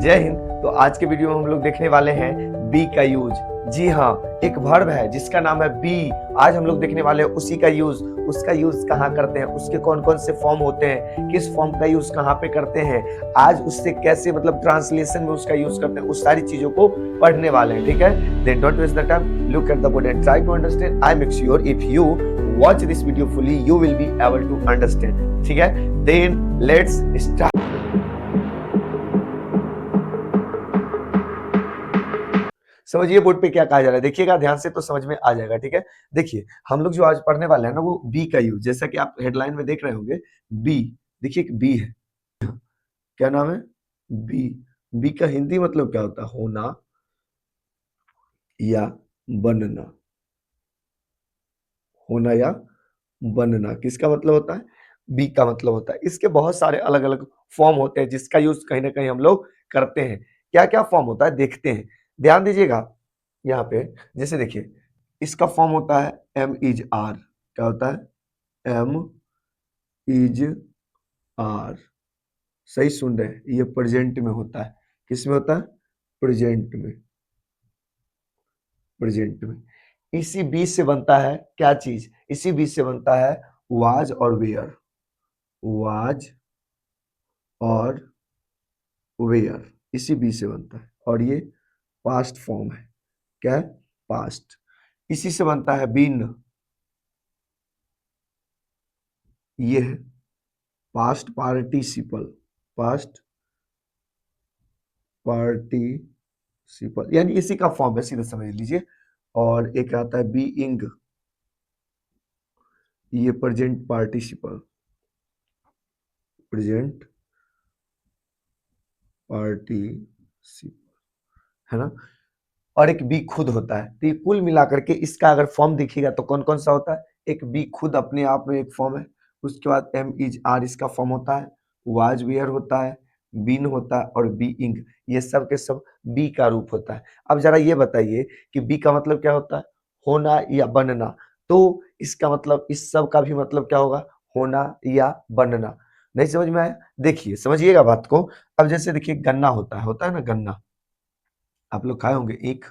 जय हिंद। तो आज के वीडियो में हम लोग देखने वाले हैं बी का यूज। जी हाँ, एक वर्ब है जिसका नाम है बी। आज हम लोग देखने वाले हैं उसी का यूज। उसका यूज कहाँ करते हैं, उसके कौन कौन से फॉर्म होते हैं, किस फॉर्म का यूज कहाँ पे करते हैं, आज उससे कैसे मतलब ट्रांसलेशन में उसका यूज करते हैं, उस सारी चीजों को पढ़ने वाले हैं। ठीक है, then don't waste the time, look at the board and try to understand. I make sure if you watch this video fully you will be able to understand. ठीक है, देन लेट्स स्टार्ट। समझिए board पे क्या कहा जा रहा है, देखिएगा ध्यान से तो समझ में आ जाएगा। ठीक है, देखिए हम लोग जो आज पढ़ने वाले हैं ना वो बी का यूज, जैसा कि आप हेडलाइन में देख रहे होंगे बी। देखिए एक बी है, क्या नाम है, बी। बी का हिंदी मतलब क्या होता है, होना या बनना। होना या बनना किसका मतलब होता है, बी का मतलब होता है। इसके बहुत सारे अलग अलग फॉर्म होते हैं जिसका यूज कहीं ना कहीं हम लोग करते हैं। क्या क्या फॉर्म होता है देखते हैं, ध्यान दीजिएगा यहाँ पे। जैसे देखिए इसका फॉर्म होता है एम इज आर। क्या होता है, एम इज आर। सही सुन रहे हैं, ये प्रेजेंट में होता है। किस में होता है, प्रेजेंट में। प्रेजेंट में इसी बी से बनता है क्या चीज, इसी बी से बनता है वाज और वेयर। वाज और वेयर इसी बी से बनता है, और ये पास्ट फॉर्म है। क्या है, पास्ट। इसी से बनता है बीन, ये है पास्ट पार्टिसिपल। पास्ट पार्टिसिपल यानी इसी का फॉर्म है, सीधा समझ लीजिए। और एक आता है बीइंग, ये प्रेजेंट पार्टिसिपल। प्रेजेंट पार्टिसिपल है ना। और एक बी खुद होता है। तो ये कुल मिलाकर के इसका अगर फॉर्म देखिएगा तो कौन कौन सा होता है, एक बी खुद अपने आप में एक फॉर्म है। उसके बाद एम इज आर इसका फॉर्म होता है, वाज वेयर होता है, बीन होता है, और बी इंग। ये सब के सब बी का रूप होता है। अब जरा ये बताइए कि बी का मतलब क्या होता है, होना या बनना। तो इसका मतलब इस सब का भी मतलब क्या होगा, होना या बनना। नहीं समझ में आया, देखिए समझिएगा बात को। अब जैसे देखिए गन्ना होता है ना गन्ना। आप लोग खाए होंगे ईख,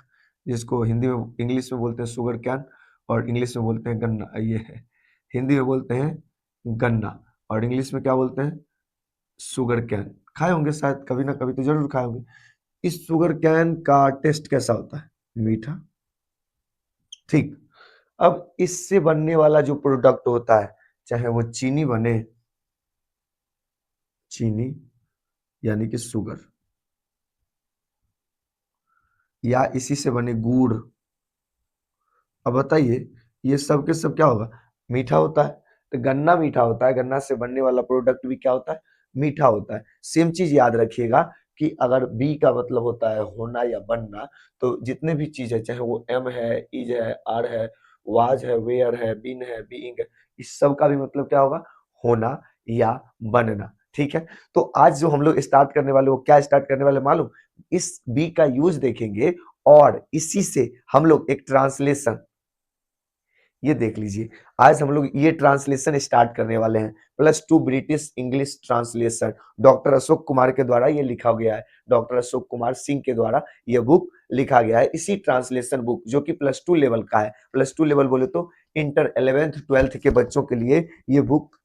जिसको हिंदी में इंग्लिश में बोलते हैं शुगर कैन, और इंग्लिश में बोलते हैं गन्ना। ये है हिंदी में बोलते हैं गन्ना, और इंग्लिश में क्या बोलते हैं, शुगर कैन। खाए होंगे शायद, कभी ना कभी तो जरूर खाए होंगे। इस शुगर कैन का टेस्ट कैसा होता है, मीठा। ठीक, अब इससे बनने वाला जो प्रोडक्ट होता है, चाहे वो चीनी बने, चीनी यानी कि शुगर, या इसी से बने गुड़। अब बताइए ये सब के सब क्या होगा, मीठा होता है। तो गन्ना मीठा होता है, गन्ना से बनने वाला प्रोडक्ट भी क्या होता है, मीठा होता है। सेम चीज याद रखिएगा कि अगर बी का मतलब होता है होना या बनना, तो जितने भी चीज है, चाहे वो एम है, इज है, आर है, वाज है, वेयर है, बीन है, बीइंग है, इस सब का भी मतलब क्या होगा, होना या बनना। ठीक है, तो आज जो हम लोग स्टार्ट करने वाले, वो क्या स्टार्ट करने वाले मालूम, इस बी का यूज देखेंगे, और इसी से हम लोग एक ट्रांसलेशन, ये देख लीजिए। आज हम लोग ये ट्रांसलेशन स्टार्ट करने वाले हैं, +2 British English translation. Doctor Ashok Kumar के द्वारा ये लिखा गया है, डॉक्टर अशोक कुमार सिंह के द्वारा ये बुक लिखा गया है। इसी ट्रांसलेशन बुक जो कि +2 लेवल का है, +2 लेवल बोले तो इंटर 11th 12th के बच्चों के लिए ये बुक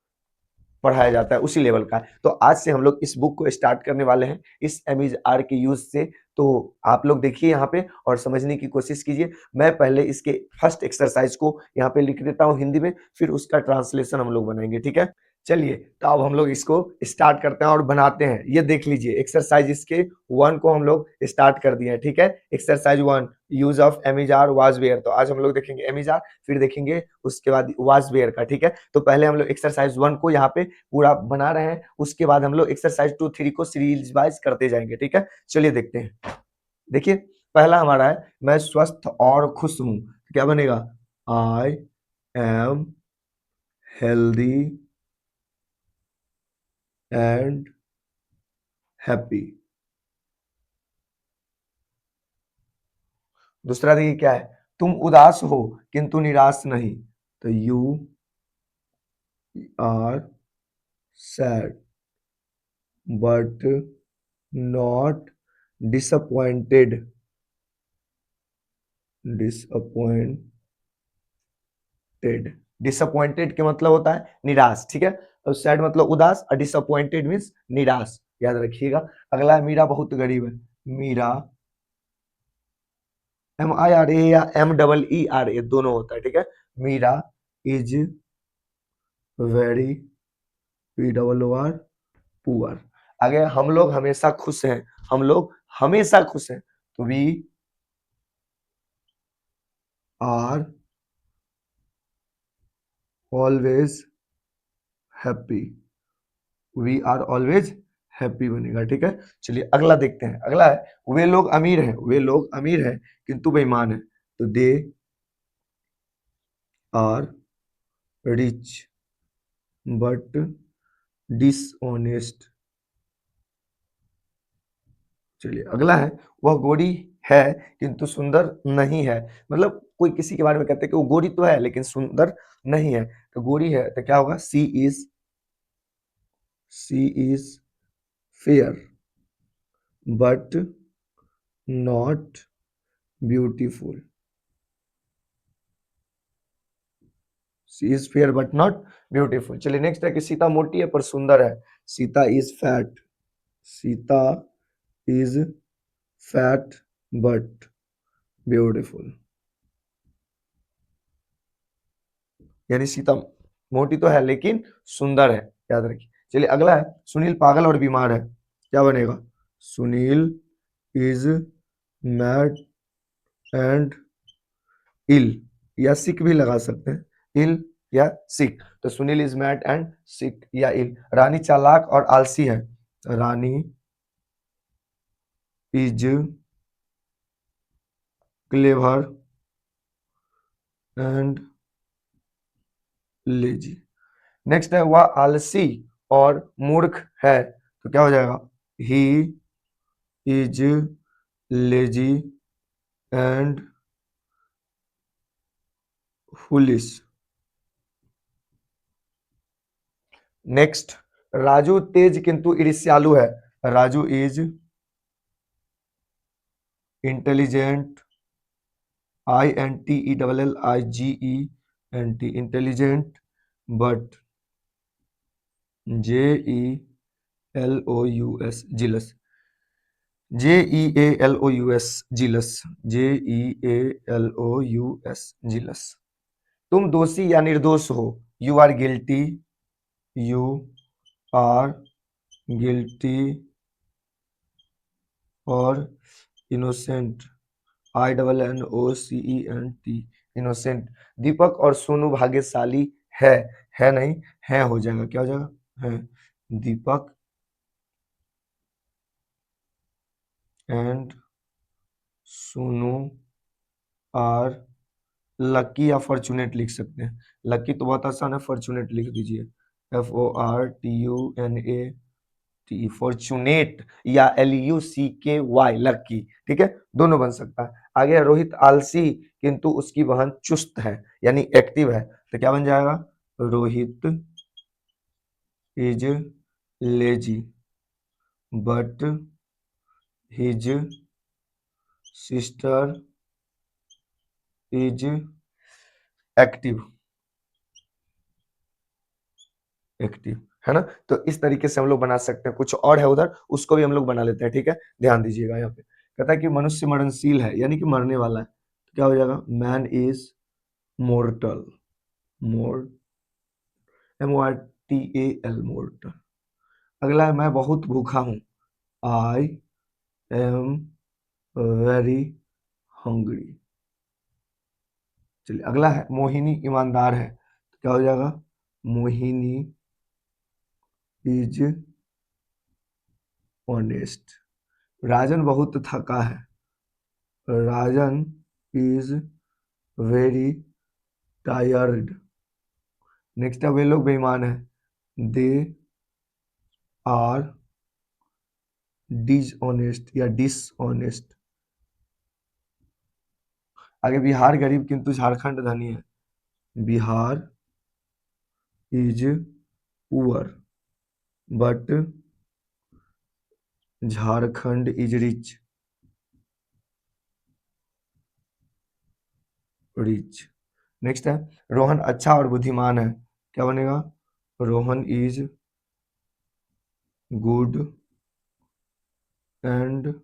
पढ़ाया जाता है, उसी लेवल का है। तो आज से हम लोग इस बुक को स्टार्ट करने वाले हैं, इस एमिज आर के यूज से। तो आप लोग देखिए यहाँ पे और समझने की कोशिश कीजिए। मैं पहले इसके फर्स्ट एक्सरसाइज को यहाँ पे लिख देता हूँ हिंदी में, फिर उसका ट्रांसलेशन हम लोग बनाएंगे। ठीक है, चलिए तो अब हम लोग इसको स्टार्ट करते हैं और बनाते हैं। ये देख लीजिए एक्सरसाइज इसके 1 को हम लोग स्टार्ट कर दिए हैं। ठीक है, exercise 1, use of am is are was were. तो आज हम लोग देखेंगे एमिजार, फिर देखेंगे उसके बाद वाज वेयर का। ठीक है, तो पहले हम लोग एक्सरसाइज 1 को यहाँ पे पूरा बना रहे हैं, उसके बाद हम लोग एक्सरसाइज 2 3 को सीरीज वाइज करते जाएंगे। ठीक है, चलिए देखते हैं। देखिए पहला हमारा है, मैं स्वस्थ और खुश हूं। क्या बनेगा, I am healthy and happy. दूसरा देखिए क्या है, तुम उदास हो किंतु निराश नहीं। तो you are sad but not disappointed, disappointed, disappointed के मतलब होता है निराश, ठीक है। और सैड मतलब उदास, और डिसअपॉइंटेड मीन्स निराश, याद रखिएगा। अगला है मीरा बहुत गरीब है। मीरा, MIRA या MEERA दोनों होता है, ठीक है। Meera is very, POOR, poor. आगे हम लोग हमेशा खुश हैं, हम लोग हमेशा खुश हैं, तो we are always happy, we are always happy बनेगा, ठीक है। चलिए अगला देखते हैं। अगला है वे लोग अमीर हैं, वे लोग अमीर हैं किंतु बेईमान हैं, तो they are rich but dishonest. चलिए अगला है वह गोरी है किंतु सुंदर नहीं है, मतलब कोई किसी के बारे में कहते हैं कि वो गोरी तो है लेकिन सुंदर नहीं है, तो गोरी है तो क्या होगा, she is fair but not beautiful, she is fair but not beautiful. चलिए नेक्स्ट है कि सीता मोटी है पर सुंदर है, Sita is fat, Sita is fat but beautiful, यानी सीता मोटी तो है लेकिन सुंदर है, याद रखिए। चलिए अगला है सुनील पागल और बीमार है, क्या बनेगा, सुनील इज मैड एंड इल, या सिक भी लगा सकते हैं, इल या सिक, तो Sunil is mad and sick या इल। रानी चालाक और आलसी है, Rani is clever and lazy. Next है वह आलसी और मूर्ख है, तो क्या हो जाएगा, he is lazy and foolish. Next Raju तेज किंतु ईर्ष्यालु है, Raju is intelligent, INTELLIGENT, intelligent but JELOUS jealous, JEALOUS jealous. तुम दोषी या निर्दोष हो, you are guilty, you are guilty और इनोसेंट, INNOCENT, इनोसेंट। दीपक और सोनू भाग्यशाली है नहीं, है हो जाएगा, क्या हो जाएगा, है। दीपक एंड सोनू आर लकी, या फॉर्चुनेट लिख सकते हैं, लकी तो बहुत आसान है, फॉर्चुनेट लिख दीजिए, FORTUNATE, फॉर्चुनेट, या LUCKY लकी, ठीक है, दोनों बन सकता है। आगे है, रोहित आलसी किंतु उसकी बहन चुस्त है, यानी एक्टिव है, तो क्या बन जाएगा, Rohit is lazy but his sister is active, active, है ना। तो इस तरीके से हम लोग बना सकते हैं, कुछ और है उधर उसको भी हम लोग बना लेते हैं, ठीक है, ध्यान दीजिएगा। यहाँ पे कहता है कि मनुष्य मरणशील है, यानी कि मरने वाला है, तो क्या हो जाएगा, man is mortar, more MORTAL mortar. अगला है मैं बहुत भूखा हूँ, आई एम वेरी हंग्री। चलिए अगला है मोहिनी ईमानदार है, तो क्या हो जाएगा, मोहिनी इज ऑनेस्ट। राजन बहुत थका है, Rajan is very tired. Next है वे लोग बेईमान है, दे आर डिसऑनेस्ट या डिसऑनेस्ट। आगे बिहार गरीब किंतु झारखंड धनी है, Bihar is poor but Jharkhand is rich. Rich. Next है रोहन अच्छा और बुद्धिमान है, क्या बनेगा? Rohan is good and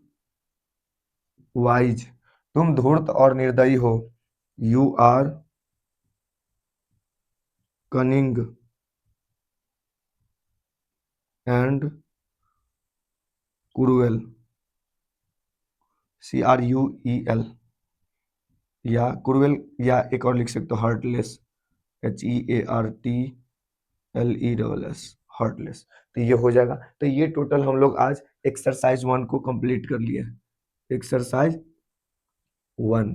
wise. तुम धूर्त और निर्दयी हो, you are cunning and cruel, CRUEL। या क्रूएल, या एक और लिख सकते हो हार्टलेस, HEARTLESS, हार्टलेस। तो ये हो जाएगा। तो ये टोटल हम लोग आज एक्सरसाइज 1 को कंप्लीट कर लिए। एक्सरसाइज 1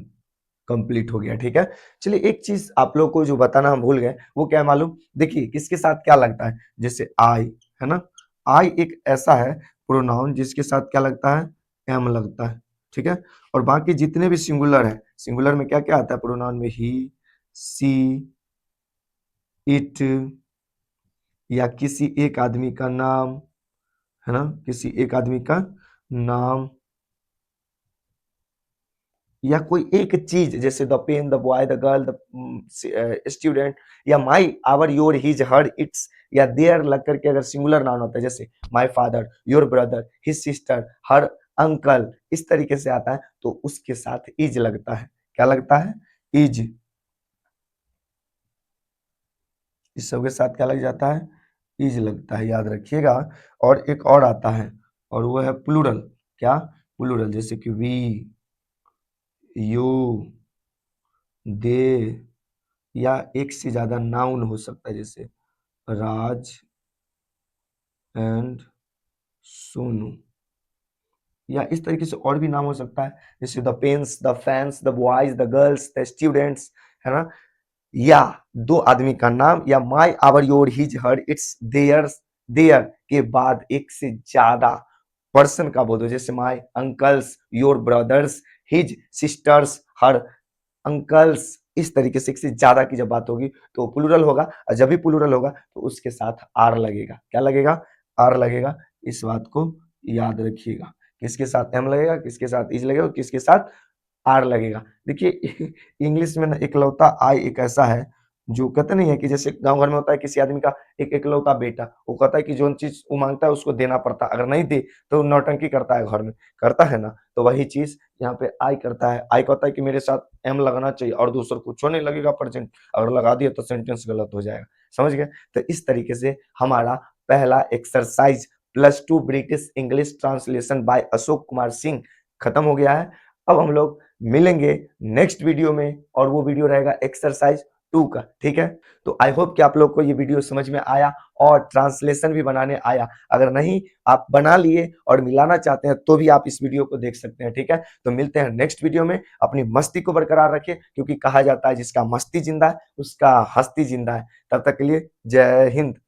कंप्लीट हो गया, ठीक है। चलिए एक चीज आप लोग को जो बताना हम भूल गए, वो क्या है मालूम? देखिए किसके साथ क्या लगता है, जैसे आई है ना, आई एक ऐसा है प्रोनाउन जिसके साथ क्या लगता है? एम लगता है, ठीक है। और बाकी जितने भी सिंगुलर है, सिंगुलर में क्या क्या आता है प्रोनाउन में? ही, सी, इट, या किसी एक आदमी का नाम, है ना, किसी एक आदमी का नाम, या कोई एक चीज जैसे the pen, the boy, the girl, the student, या my, our, your, his, her, its, या देयर लग करके अगर सिंगुलर नाउन होता है, जैसे my father, your brother, his sister, her uncle, इस तरीके से आता है, तो उसके साथ इज लगता है। क्या लगता है? इज। इस सब के साथ क्या लग जाता है? इज लगता है, याद रखिएगा। और एक और आता है, और वो है प्लूरल। क्या? प्लूरल, जैसे कि वी, यू, दे, या एक से ज्यादा नाउन हो सकता है, जैसे राज एंड सोनू, या इस तरीके से और भी नाम हो सकता है, जैसे the pens, the fans, the boys, the girls, the students, है ना। या दो आदमी का नाम, या my, our, your, his, her, its, theirs, their के बाद एक से ज्यादा पर्सन का बोल दो, जैसे my uncles, your brothers, his sisters, her uncles. इस तरीके से एक से ज्यादा की जब बात होगी तो प्लूरल होगा, और जब भी प्लूरल होगा तो उसके साथ आर लगेगा। क्या लगेगा? आर लगेगा। इस बात को याद रखिएगा। किसके साथ एम लगेगा, किसके साथ इज लगेगा, किसके साथ आर लगेगा। देखिए इंग्लिश में ना इकलौता आई एक ऐसा है जो कहते नहीं है कि जैसे गांव घर में होता है किसी आदमी का एक इकलौता बेटा, वो कहता है कि जो चीज वो मांगता है उसको देना पड़ता है, अगर नहीं दे तो नौटंकी करता है घर में, करता है ना। तो वही चीज यहाँ पे आई करता है। आई कहता है कि मेरे साथ एम लगना चाहिए और दूसर कुछ नहीं लगेगा प्रेजेंट, अगर लगा दिया तो सेंटेंस गलत हो जाएगा। समझ गए? तो इस तरीके से हमारा पहला exercise +2 British English translation bye Ashok Kumar Singh खत्म हो गया है। अब हम लोग मिलेंगे नेक्स्ट वीडियो में, और वो वीडियो रहेगा एक्सरसाइज 2 का, ठीक है। तो आई होप कि आप लोग को ये वीडियो समझ में आया और ट्रांसलेशन भी बनाने आया। अगर नहीं आप बना लिए और मिलाना चाहते हैं तो भी आप इस वीडियो को देख सकते हैं, ठीक है। तो मिलते हैं नेक्स्ट वीडियो में। अपनी मस्ती को बरकरार रखिए, क्योंकि कहा जाता है जिसका मस्ती जिंदा है उसका हस्ती जिंदा है। तब तक के लिए जय हिंद।